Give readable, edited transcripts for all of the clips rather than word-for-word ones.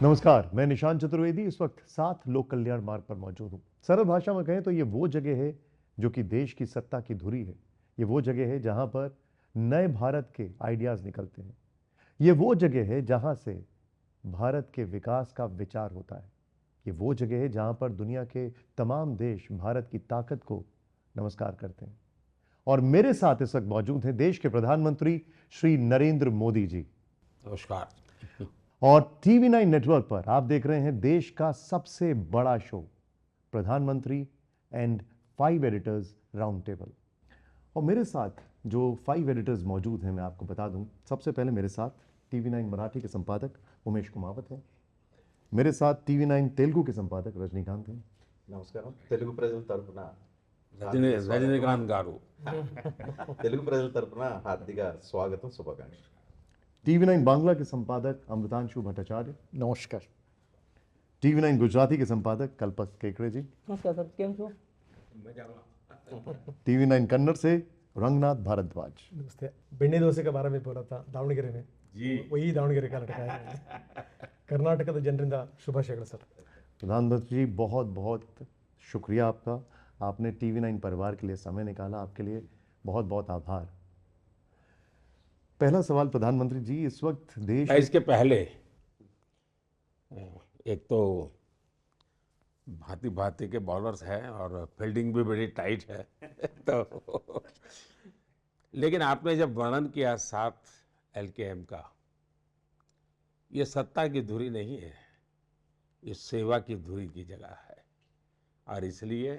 नमस्कार, मैं निशांत चतुर्वेदी इस वक्त 7 लोक कल्याण मार्ग पर मौजूद हूं। सरल भाषा में कहें तो ये वो जगह है जो कि देश की सत्ता की धुरी है। ये वो जगह है जहां पर नए भारत के आइडियाज निकलते हैं। ये वो जगह है जहां से भारत के विकास का विचार होता है। ये वो जगह है जहां पर दुनिया के तमाम देश भारत की ताकत को नमस्कार करते हैं। और मेरे साथ इस वक्त मौजूद हैं देश के प्रधानमंत्री श्री नरेंद्र मोदी जी। नमस्कार। और TV9 नेटवर्क पर आप देख रहे हैं देश का सबसे बड़ा शो, प्रधानमंत्री एंड 5 एडिटर्स राउंड टेबल। और मेरे साथ जो 5 एडिटर्स मौजूद हैं, मैं आपको बता दूं, सबसे पहले मेरे साथ TV9 मराठी के संपादक उमेश कुमावत हैं। मेरे साथ TV9 तेलुगु के संपादक रजनीकांत हैं। నమస్కారం. తెలుగు ప్రజల తరపున రజనీకాంత్ గారు తెలుగు ప్రజల తరపున హార్దిక స్వాగతం, శుభాకాంక్షలు. TV9 बांग्ला के संपादक अमृतांशु भट्टाचार्य। नमस्कार। TV9 गुजराती के संपादक कल्पक केकड़े जी। नमस्कार सर, केम छो? TV9 कन्नड़ से रंगनाथ भारद्वाज। दोस्ते ಬೆಣ್ಣೆ ದೋಸೆ के बारे में बोला था ದಾವಣಗೆರೆ में जी, वही ದಾವಣಗೆರೆ का लड़का है। कर्नाटक जनರಿಂದ ಶುಭಾಶಯಗಳು सर। प्रधानमंत्री जी, बहुत बहुत शुक्रिया आपका। आपने TV9 परिवार के लिए समय निकाला, आपके लिए बहुत बहुत आभार। पहला सवाल प्रधानमंत्री जी, इस वक्त देश इसके पहले एक तो भांति भांति के बॉलर्स हैं और फील्डिंग भी बड़ी टाइट है तो लेकिन आपने जब वर्णन किया 7 LKM का, ये सत्ता की धुरी नहीं है, ये सेवा की धुरी की जगह है। और इसलिए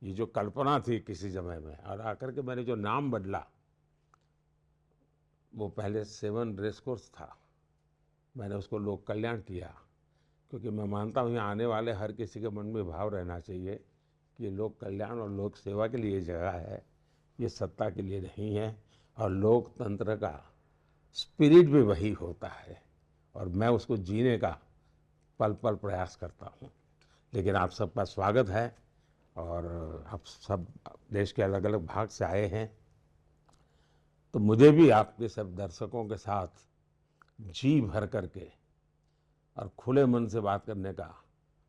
ये जो कल्पना थी किसी समय में, और आकर के मैंने जो नाम बदला, वो पहले 7 रेस कोर्स था, मैंने उसको लोक कल्याण किया, क्योंकि मैं मानता हूँ यहाँ आने वाले हर किसी के मन में भाव रहना चाहिए कि ये लोक कल्याण और लोक सेवा के लिए जगह है, ये सत्ता के लिए नहीं है। और लोकतंत्र का स्पिरिट भी वही होता है और मैं उसको जीने का पल पल प्रयास करता हूँ। लेकिन आप सबका स्वागत है और आप सब देश के अलग अलग भाग से आए हैं, तो मुझे भी आपके सब दर्शकों के साथ जी भर करके और खुले मन से बात करने का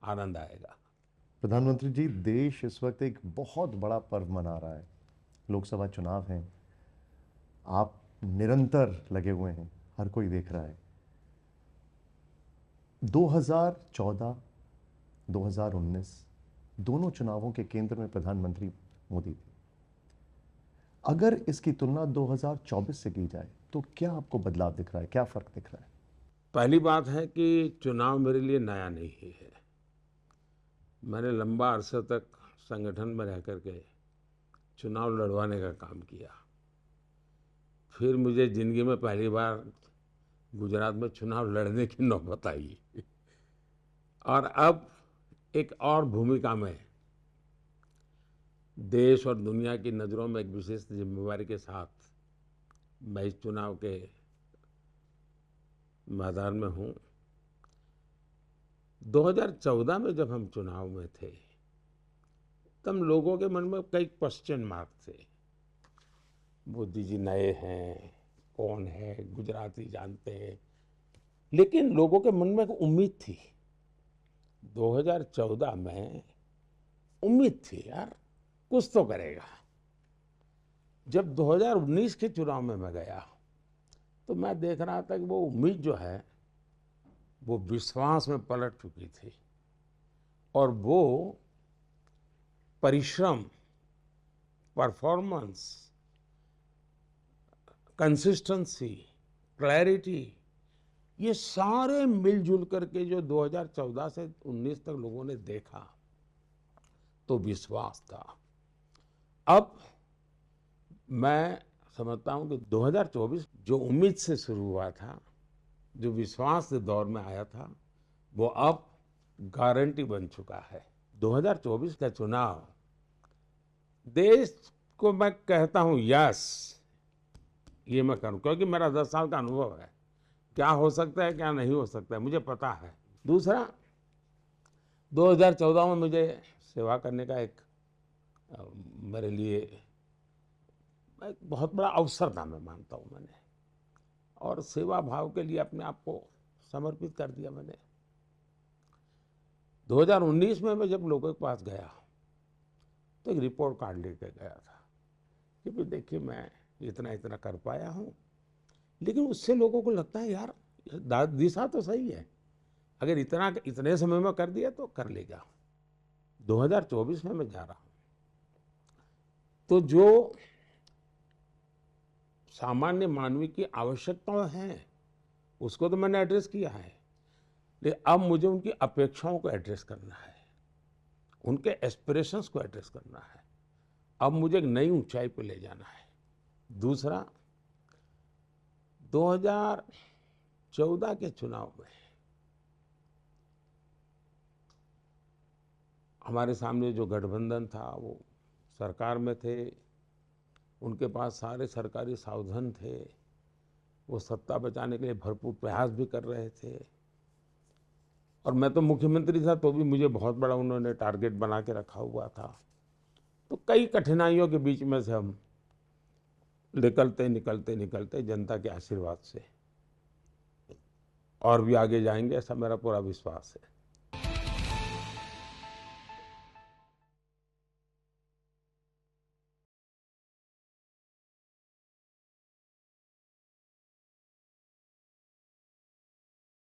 आनंद आएगा। प्रधानमंत्री जी, देश इस वक्त एक बहुत बड़ा पर्व मना रहा है। लोकसभा चुनाव हैं, आप निरंतर लगे हुए हैं, हर कोई देख रहा है। 2014, 2019 दोनों चुनावों के केंद्र में प्रधानमंत्री मोदी थे। अगर इसकी तुलना 2024 से की जाए तो क्या आपको बदलाव दिख रहा है, क्या फर्क दिख रहा है? पहली बात है कि चुनाव मेरे लिए नया नहीं है। मैंने लंबा अरसे तक संगठन में रह करके चुनाव लड़वाने का काम किया। फिर मुझे ज़िंदगी में पहली बार गुजरात में चुनाव लड़ने की नौबत आई और अब एक और भूमिका में देश और दुनिया की नज़रों में एक विशेष जिम्मेवारी के साथ मैं इस चुनाव के मैदान में हूँ। 2014 में जब हम चुनाव में थे तब लोगों के मन में कई क्वेश्चन मार्क थे। मोदी जी नए हैं, कौन है, गुजराती जानते हैं, लेकिन लोगों के मन में एक उम्मीद थी। 2014 में उम्मीद थी यार कुछ तो करेगा। जब 2019 के चुनाव में मैं गया तो मैं देख रहा था कि वो उम्मीद जो है वो विश्वास में पलट चुकी थी और वो परिश्रम, परफॉर्मेंस, कंसिस्टेंसी, क्लैरिटी, ये सारे मिलजुल करके जो 2014 से 19 तक लोगों ने देखा तो विश्वास था। अब मैं समझता हूं कि 2024 जो उम्मीद से शुरू हुआ था, जो विश्वास के दौर में आया था, वो अब गारंटी बन चुका है। 2024 का चुनाव देश को मैं कहता हूं यस, ये मैं करूं क्योंकि मेरा 10 साल का अनुभव है। क्या हो सकता है, क्या नहीं हो सकता है, मुझे पता है। दूसरा, 2014 में मुझे सेवा करने का एक मेरे लिए एक बहुत बड़ा अवसर था, मैं मानता हूँ मैंने, और सेवा भाव के लिए अपने आप को समर्पित कर दिया मैंने। 2019 में मैं जब लोगों के पास गया तो एक रिपोर्ट कार्ड लेके गया था कि भाई देखिए मैं इतना इतना कर पाया हूँ, लेकिन उससे लोगों को लगता है यार दिशा तो सही है, अगर इतने समय में कर दिया तो कर लेगा। 2024 में मैं जा रहा हूँ तो जो सामान्य मानवीय की आवश्यकताएं हैं उसको तो मैंने एड्रेस किया है, लेकिन अब मुझे उनकी अपेक्षाओं को एड्रेस करना है, उनके एस्पिरेशंस को एड्रेस करना है। अब मुझे एक नई ऊंचाई पर ले जाना है। दूसरा, 2014 के चुनाव में हमारे सामने जो गठबंधन था वो सरकार में थे, उनके पास सारे सरकारी साधन थे, वो सत्ता बचाने के लिए भरपूर प्रयास भी कर रहे थे, और मैं तो मुख्यमंत्री था तो भी मुझे बहुत बड़ा उन्होंने टारगेट बना के रखा हुआ था। तो कई कठिनाइयों के बीच में से हम निकलते जनता के आशीर्वाद से और भी आगे जाएंगे, ऐसा मेरा पूरा विश्वास है।